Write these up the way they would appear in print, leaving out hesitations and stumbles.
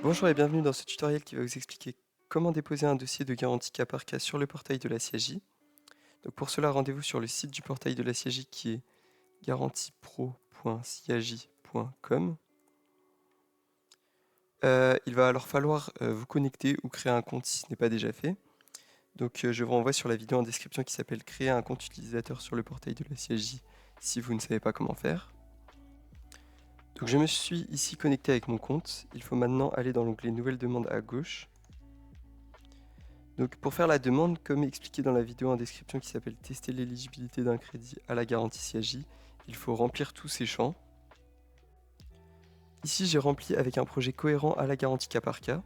Bonjour et bienvenue dans ce tutoriel qui va vous expliquer comment déposer un dossier de garantie cas par cas sur le portail de la CIAJ. Donc pour cela, rendez-vous sur le site du portail de la CIAJ qui est garantiepro.ciaj.com. Il va alors falloir vous connecter ou créer un compte si ce n'est pas déjà fait. Donc je vous renvoie sur la vidéo en description qui s'appelle Créer un compte utilisateur sur le portail de la CIAJ si vous ne savez pas comment faire. Donc je me suis ici connecté avec mon compte. Il faut maintenant aller dans l'onglet Nouvelle demande à gauche. Donc pour faire la demande, comme expliqué dans la vidéo en description qui s'appelle Tester l'éligibilité d'un crédit à la garantie CIAJ, il faut remplir tous ces champs. Ici j'ai rempli avec un projet cohérent à la garantie cas par cas.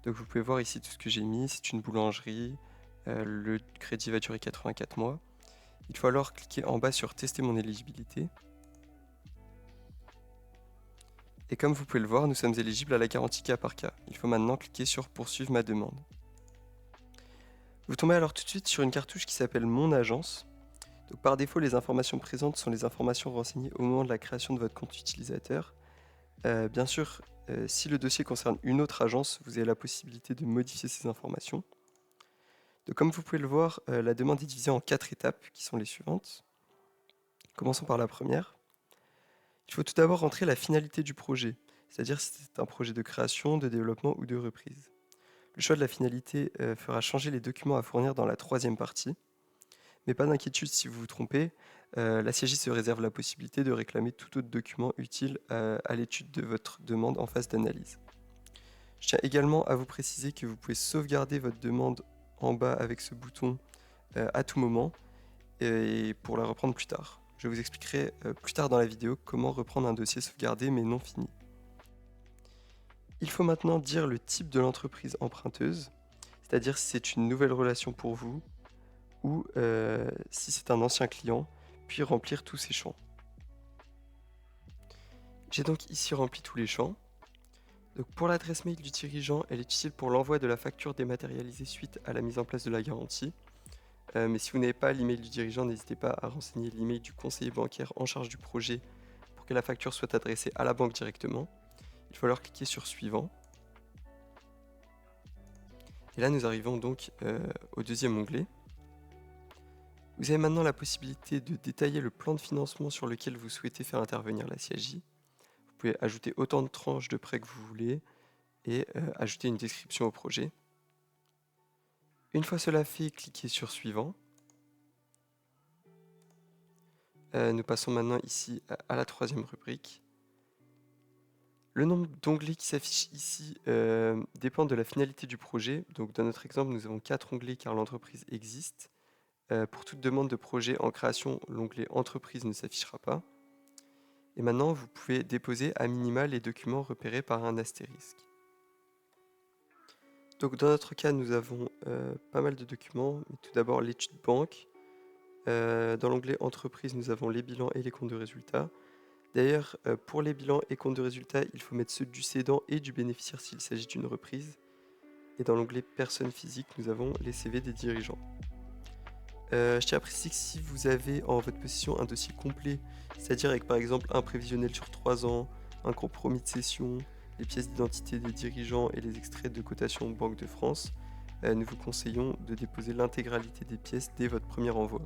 Donc vous pouvez voir ici tout ce que j'ai mis, c'est une boulangerie, le crédit va durer 84 mois. Il faut alors cliquer en bas sur Tester mon éligibilité. Et comme vous pouvez le voir, nous sommes éligibles à la garantie cas par cas. Il faut maintenant cliquer sur Poursuivre ma demande. Vous tombez alors tout de suite sur une cartouche qui s'appelle Mon agence. Donc par défaut, les informations présentes sont les informations renseignées au moment de la création de votre compte utilisateur. Bien sûr, si le dossier concerne une autre agence, vous avez la possibilité de modifier ces informations. Donc comme vous pouvez le voir, la demande est divisée en 4 étapes qui sont les suivantes. Commençons par la première. Il faut tout d'abord rentrer la finalité du projet, c'est-à-dire si c'est un projet de création, de développement ou de reprise. Le choix de la finalité fera changer les documents à fournir dans la troisième partie. Mais pas d'inquiétude si vous vous trompez, la CIAJ se réserve la possibilité de réclamer tout autre document utile à l'étude de votre demande en phase d'analyse. Je tiens également à vous préciser que vous pouvez sauvegarder votre demande en bas avec ce bouton à tout moment et pour la reprendre plus tard. Je vous expliquerai plus tard dans la vidéo comment reprendre un dossier sauvegardé mais non fini. Il faut maintenant dire le type de l'entreprise emprunteuse, c'est-à-dire si c'est une nouvelle relation pour vous, ou si c'est un ancien client, puis remplir tous ces champs. J'ai donc ici rempli tous les champs. Donc pour l'adresse mail du dirigeant, elle est utile pour l'envoi de la facture dématérialisée suite à la mise en place de la garantie. Mais si vous n'avez pas l'email du dirigeant, n'hésitez pas à renseigner l'email du conseiller bancaire en charge du projet pour que la facture soit adressée à la banque directement. Il faut alors cliquer sur Suivant. Et là, nous arrivons donc au deuxième onglet. Vous avez maintenant la possibilité de détailler le plan de financement sur lequel vous souhaitez faire intervenir la CIAJ. Vous pouvez ajouter autant de tranches de prêts que vous voulez et ajouter une description au projet. Une fois cela fait, cliquez sur Suivant. Nous passons maintenant ici à la troisième rubrique. Le nombre d'onglets qui s'affichent ici dépend de la finalité du projet. Donc dans notre exemple, nous avons 4 onglets car l'entreprise existe. Pour toute demande de projet en création, l'onglet Entreprise ne s'affichera pas. Et maintenant, vous pouvez déposer à minima les documents repérés par un astérisque. Donc dans notre cas, nous avons pas mal de documents. Tout d'abord l'étude banque. Dans l'onglet Entreprise, nous avons les bilans et les comptes de résultats. D'ailleurs, pour les bilans et comptes de résultats, il faut mettre ceux du cédant et du bénéficiaire s'il s'agit d'une reprise. Et dans l'onglet Personnes physiques, nous avons les CV des dirigeants. Je tiens à préciser que si vous avez en votre possession un dossier complet, c'est-à-dire avec par exemple un prévisionnel sur 3 ans, un compromis de cession, les pièces d'identité des dirigeants et les extraits de cotation Banque de France, nous vous conseillons de déposer l'intégralité des pièces dès votre premier envoi.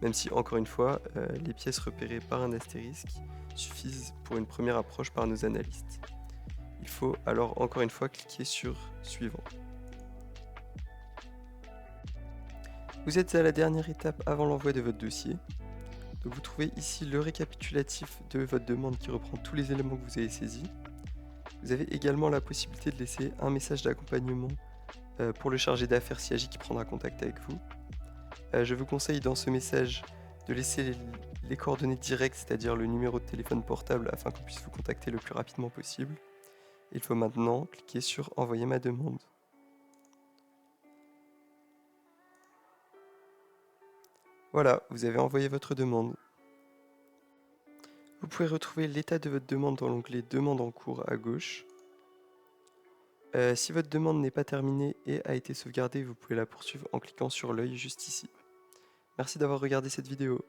Même si, encore une fois, les pièces repérées par un astérisque suffisent pour une première approche par nos analystes. Il faut alors encore une fois cliquer sur Suivant. Vous êtes à la dernière étape avant l'envoi de votre dossier. Donc vous trouvez ici le récapitulatif de votre demande qui reprend tous les éléments que vous avez saisis. Vous avez également la possibilité de laisser un message d'accompagnement pour le chargé d'affaires CIAJ qui prendra contact avec vous. Je vous conseille dans ce message de laisser les coordonnées directes, c'est-à-dire le numéro de téléphone portable afin qu'on puisse vous contacter le plus rapidement possible. Il faut maintenant cliquer sur Envoyer ma demande. Voilà, vous avez envoyé votre demande. Vous pouvez retrouver l'état de votre demande dans l'onglet Demande en cours à gauche. Si votre demande n'est pas terminée et a été sauvegardée, vous pouvez la poursuivre en cliquant sur l'œil juste ici. Merci d'avoir regardé cette vidéo.